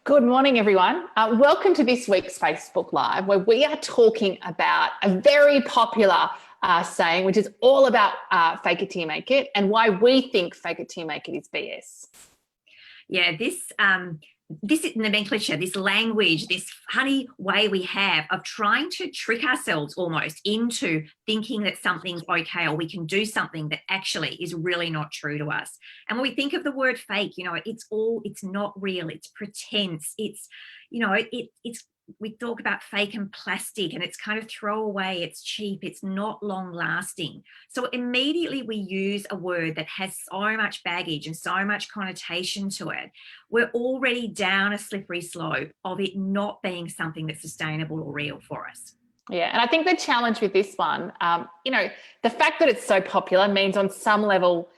Good morning, everyone. Welcome to this week's Facebook Live, where we are talking about a very popular saying, which is all about fake it till you make it, and why we think fake it till you make it is BS. Yeah, this nomenclature, this language, this funny way we have of trying to trick ourselves almost into thinking that something's okay or we can do something that actually is really not true to us. And when we think of the word fake, it's not real, it's pretense, it's we talk about fake and plastic, and it's kind of throwaway, it's cheap, it's not long lasting. So immediately we use a word that has so much baggage and so much connotation to it. We're already down a slippery slope of it not being something that's sustainable or real for us. Yeah, and I think the challenge with this one, the fact that it's so popular means on some level,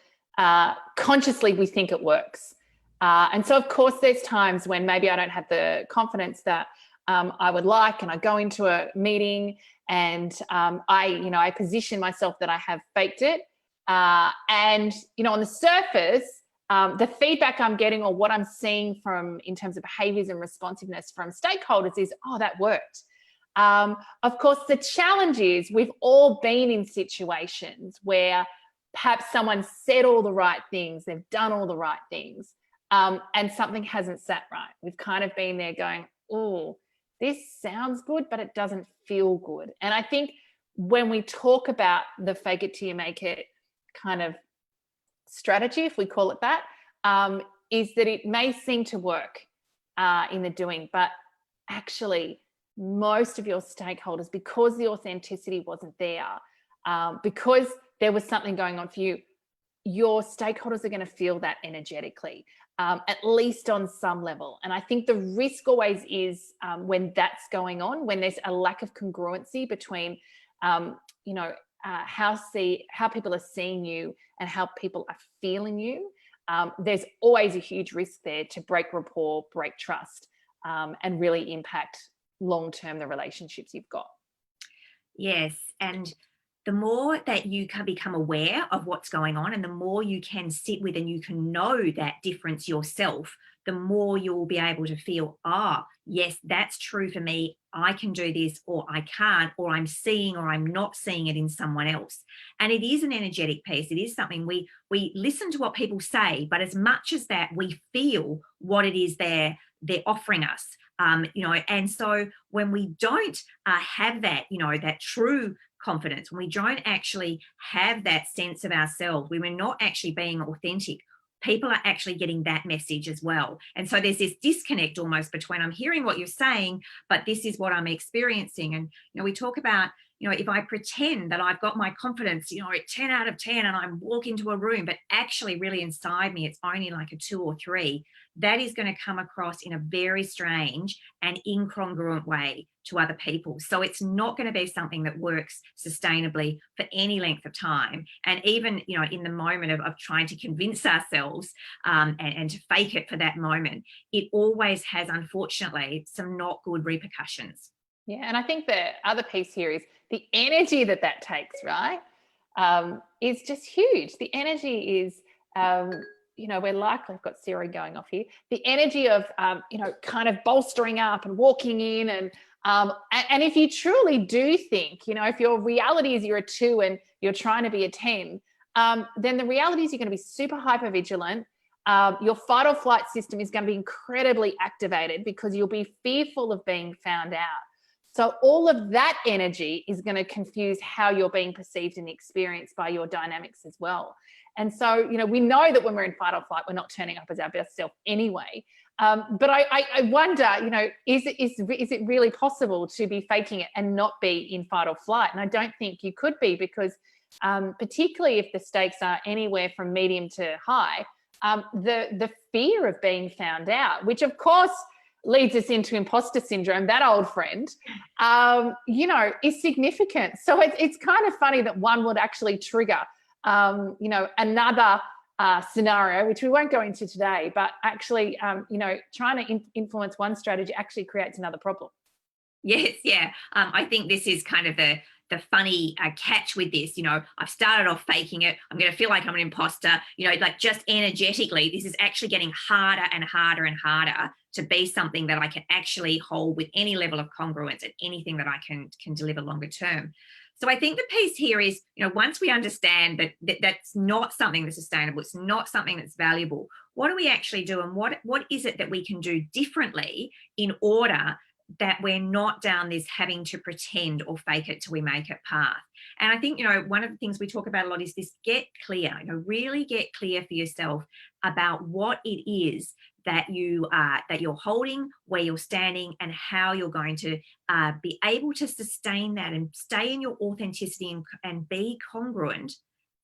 consciously we think it works. And so, of course, there's times when maybe I don't have the confidence that I would like, and I go into a meeting and I position myself that I have faked it. And on the surface, the feedback I'm getting or what I'm seeing in terms of behaviors and responsiveness from stakeholders is, oh, that worked. Of course, the challenge is we've all been in situations where perhaps someone said all the right things, they've done all the right things, and something hasn't sat right. We've kind of been there going, oh, this sounds good, but it doesn't feel good. And I think when we talk about the fake it till you make it kind of strategy, if we call it that, is that it may seem to work in the doing, but actually most of your stakeholders, because the authenticity wasn't there, because there was something going on for you, your stakeholders are going to feel that energetically, at least on some level. And I think the risk always is when that's going on, when there's a lack of congruency between, how people are seeing you and how people are feeling you. There's always a huge risk there to break rapport, break trust, and really impact long-term the relationships you've got. Yes, and the more that you can become aware of what's going on and the more you can sit with and you can know that difference yourself, the more you'll be able to feel, yes, that's true for me. I can do this, or I can't, or I'm seeing or I'm not seeing it in someone else. And it is an energetic piece. It is something we listen to what people say, but as much as that, we feel what it is they're offering us. And so when we don't have that, that true confidence, when we don't actually have that sense of ourselves, when we're not actually being authentic, people are actually getting that message as well. And so there's this disconnect almost between I'm hearing what you're saying, but this is what I'm experiencing. And, we talk about, if I pretend that I've got my confidence, at 10 out of 10 and I walk into a room, but actually really inside me, it's only like a 2 or 3, that is going to come across in a very strange and incongruent way to other people. So it's not going to be something that works sustainably for any length of time. And even, in the moment of trying to convince ourselves and to fake it for that moment, it always has, unfortunately, some not good repercussions. Yeah, and I think the other piece here is the energy that takes, right, is just huge. The energy is, we're likely, I've got Siri going off here, the energy of, kind of bolstering up and walking in. And if you truly do think, if your reality is you're a 2 and you're trying to be a 10, then the reality is you're going to be super hyper vigilant. Your fight or flight system is going to be incredibly activated because you'll be fearful of being found out. So all of that energy is going to confuse how you're being perceived and experienced by your dynamics as well. And so, we know that when we're in fight or flight, we're not turning up as our best self anyway. But I wonder, is it really possible to be faking it and not be in fight or flight? And I don't think you could be, because particularly if the stakes are anywhere from medium to high, the fear of being found out, which of course leads us into imposter syndrome, that old friend, is significant. So it's kind of funny that one would actually trigger, another scenario, which we won't go into today, but actually, trying to influence one strategy actually creates another problem. Yes, yeah. I think this is kind of the the funny catch with this. I've started off faking it. I'm going to feel like I'm an imposter. Like just energetically, this is actually getting harder and harder and harder to be something that I can actually hold with any level of congruence and anything that I can deliver longer term. So I think the piece here is, once we understand that that's not something that's sustainable, it's not something that's valuable, what do we actually do? And what is it that we can do differently in order that we're not down this having to pretend or fake it till we make it path? And I think, one of the things we talk about a lot is this: get clear, really get clear for yourself about what it is that you're holding, where you're standing, and how you're going to be able to sustain that and stay in your authenticity and be congruent,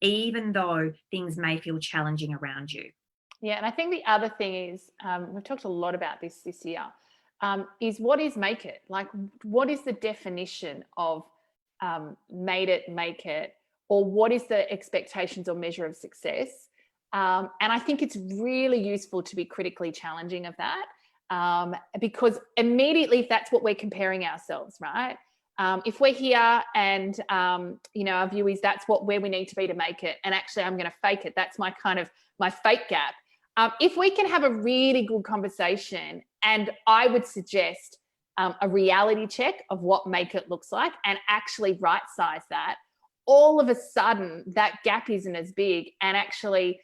even though things may feel challenging around you. Yeah, and I think the other thing is, we've talked a lot about this year, is what is make it? Like, what is the definition of made it, make it, or what is the expectations or measure of success? And I think it's really useful to be critically challenging of that, because immediately, if that's what we're comparing ourselves, right? If we're here and, our view is that's where we need to be to make it, and actually I'm going to fake it, that's my fake gap. If we can have a really good conversation, and I would suggest a reality check of what make it looks like and actually right size that, all of a sudden that gap isn't as big, and actually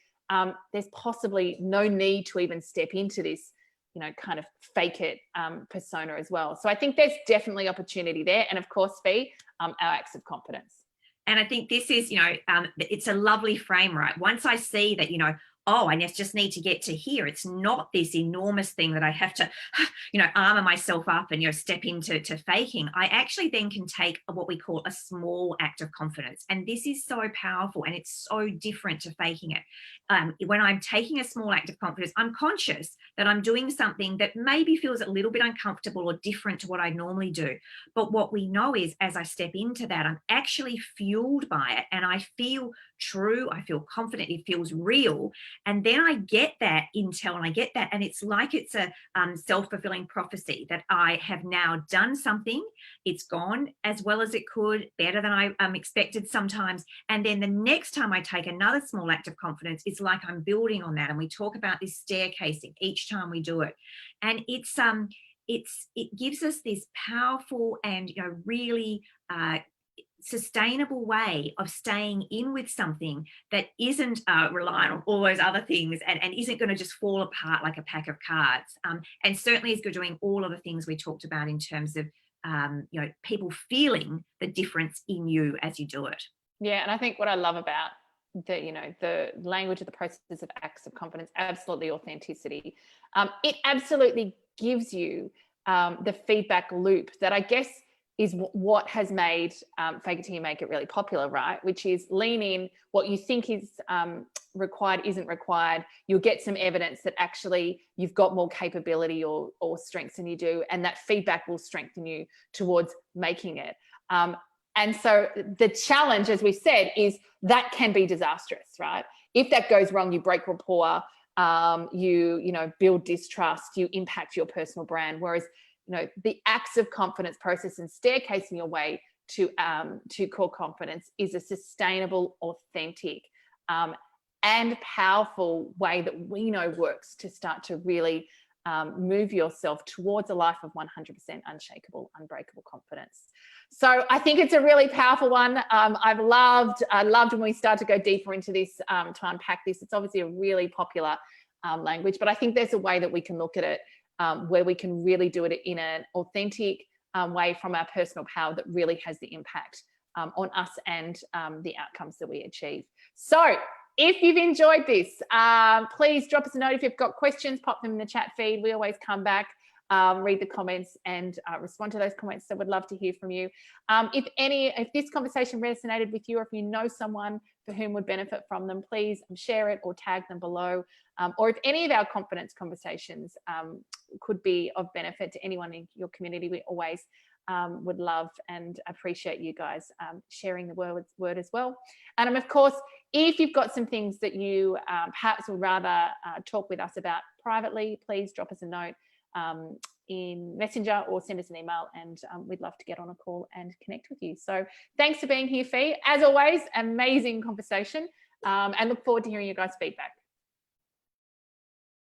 there's possibly no need to even step into this, kind of fake it persona as well. So I think there's definitely opportunity there. And of course, our acts of confidence. And I think this is, it's a lovely frame, right? Once I see that, I just need to get to here. It's not this enormous thing that I have to, armor myself up and, step into faking. I actually then can take what we call a small act of confidence. And this is so powerful, and it's so different to faking it. When I'm taking a small act of confidence, I'm conscious that I'm doing something that maybe feels a little bit uncomfortable or different to what I normally do. But what we know is, as I step into that, I'm actually fueled by it, and I feel true. I feel confident. It feels real. And then I get that intel, and I get that, and it's like it's a self-fulfilling prophecy that I have now done something. It's gone as well as it could, better than I expected sometimes. And then the next time I take another small act of confidence, it's like I'm building on that. And we talk about this staircasing each time we do it. And it gives us this powerful and really sustainable way of staying in with something that isn't reliant on all those other things, and isn't going to just fall apart like a pack of cards. And certainly is doing all of the things we talked about in terms of people feeling the difference in you as you do it. Yeah, and I think what I love about the language of the process of acts of confidence, absolutely authenticity. It absolutely gives you the feedback loop that I guess is what has made fake it till you make it really popular, right? Which is lean in. What you think is required isn't required. You'll get some evidence that actually you've got more capability or strengths than you do, and that feedback will strengthen you towards making it. And so the challenge, as we said, is that can be disastrous, right? If that goes wrong, you break rapport, you build distrust, you impact your personal brand. Whereas the acts of confidence process and staircasing your way to core confidence is a sustainable, authentic, and powerful way that we know works to start to really move yourself towards a life of 100% unshakable, unbreakable confidence. So I think it's a really powerful one. I loved when we start to go deeper into this to unpack this. It's obviously a really popular language, but I think there's a way that we can look at it where we can really do it in an authentic way from our personal power that really has the impact on us and the outcomes that we achieve. So if you've enjoyed this, please drop us a note. If you've got questions, pop them in the chat feed. We always come back, read the comments and respond to those comments. So we'd love to hear from you. If this conversation resonated with you, or if you know someone for whom would benefit from them, please share it or tag them below. Or if any of our confidence conversations could be of benefit to anyone in your community, we always would love and appreciate you guys sharing the word as well. And of course, if you've got some things that you perhaps would rather talk with us about privately, please drop us a note. in Messenger or send us an email, and we'd love to get on a call and connect with you. So thanks for being here, Fee. As always, amazing conversation, and look forward to hearing your guys' feedback.